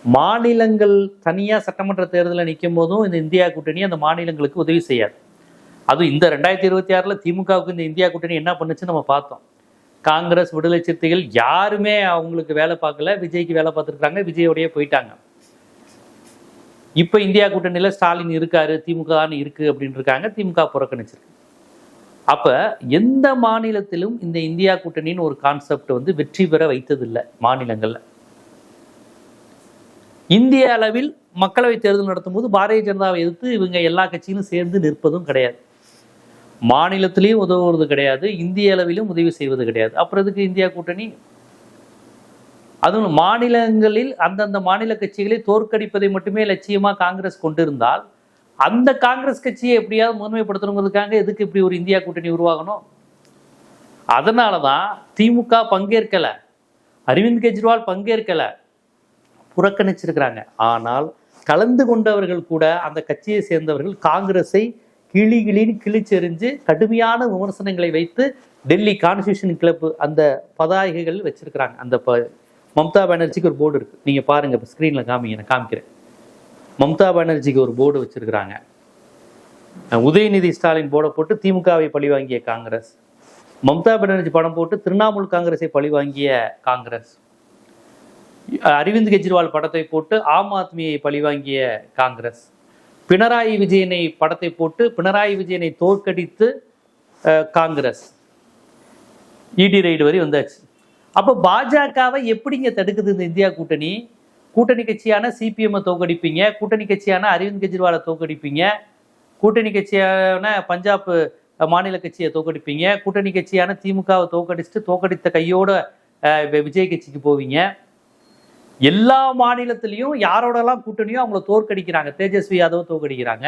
மாநிலங்கள் தனியா சட்டமன்ற தேர்தலில் நிற்கும் போதும் இந்த இந்தியா கூட்டணி அந்த மாநிலங்களுக்கு உதவி செய்யாது. அதுவும் இந்த 2026 திமுகவுக்கு இந்த இந்தியா கூட்டணி என்ன பண்ணுச்சுன்னு நம்ம பார்த்தோம். காங்கிரஸ், விடுதலை சிறுத்தைகள் யாருமே அவங்களுக்கு வேலை பார்க்கல. விஜய்க்கு வேலை பார்த்துருக்காங்க, விஜயோடய போயிட்டாங்க. இப்ப இந்தியா கூட்டணியில ஸ்டாலின் இருக்காரு, திமுக இருக்கு அப்படின்னு இருக்காங்க. திமுக புறக்கணிச்சிருக்கு. அப்ப எந்த மாநிலத்திலும் இந்த இந்தியா கூட்டணின்னு ஒரு கான்செப்ட் வெற்றி பெற வைத்ததில்லை மாநிலங்கள்ல. இந்திய அளவில் மக்களவை தேர்தல் நடத்தும் போது பாரதிய ஜனதாவை எதிர்த்து இவங்க எல்லா கட்சியிலும் சேர்ந்து நிற்பதும் கிடையாது. மாநிலத்திலையும் உதவுவது கிடையாது, இந்திய அளவிலும் உதவி செய்வது கிடையாது. அப்புறம் இதுக்கு இந்தியா கூட்டணி? அதுவும் மாநிலங்களில் அந்தந்த மாநில கட்சிகளை தோற்கடிப்பதை மட்டுமே லட்சியமா காங்கிரஸ் கொண்டிருந்தால் அந்த காங்கிரஸ் கட்சியை எப்படியாவது முதன்மைப்படுத்தணுங்கிறதுக்காக எதுக்கு இப்படி ஒரு இந்தியா கூட்டணி உருவாகணும்? அதனாலதான் திமுக பங்கேற்கல, அரவிந்த் கெஜ்ரிவால் பங்கேற்கல, புறக்கணிச்சிருக்கிறாங்க. ஆனால் கலந்து கொண்டவர்கள் கூட அந்த கட்சியை சேர்ந்தவர்கள் காங்கிரஸை கிளின்னு கிழிச்செறிஞ்சு கடுமையான விமர்சனங்களை வைத்து டெல்லி கான்ஸ்டியூஷன் கிளப் அந்த பதாகைகள் வச்சிருக்கிறாங்க. அந்த மம்தா பானர்ஜிக்கு ஒரு போர்டு இருக்கு, நீங்க பாருங்க, இப்போ ஸ்கிரீன்ல காமிங்க, நான் காமிக்கிறேன். மம்தா பானர்ஜிக்கு ஒரு போர்டு வச்சிருக்கிறாங்க. உதயநிதி ஸ்டாலின் போர்டை போட்டு திமுகவை பழிவாங்கிய காங்கிரஸ், மம்தா பானர்ஜி படம் போட்டு திரிணாமுல் காங்கிரஸை பழிவாங்கிய காங்கிரஸ், அரவிந்த் கெஜ்ரிவால் படத்தை போட்டு ஆம் ஆத்மியை பழிவாங்கிய காங்கிரஸ், பினராயி விஜயனை படத்தை போட்டு பினராயி விஜயனை தோற்கடித்து காங்கிரஸ், இடி ரைடு வரை வந்தாச்சு. அப்போ பாஜகவை எப்படிங்க தடுக்குது இந்த இந்தியா கூட்டணி? கூட்டணி கட்சியான சிபிஎம் தோற்கடிப்பீங்க, கூட்டணி கட்சியான அரவிந்த் கெஜ்ரிவாலை தோற்கடிப்பீங்க, கூட்டணி கட்சியான பஞ்சாப் மாநில கட்சியை தோற்கடிப்பீங்க, கூட்டணி கட்சியான திமுகவை தோற்கடித்த கையோட விஜய் கட்சிக்கு போவீங்க. எல்லா மாநிலத்திலையும் யாரோடலாம் கூட்டணியோ அவங்கள தோற்கடிக்கிறாங்க. தேஜஸ்வி யாதவ் தோற்கடிக்கிறாங்க.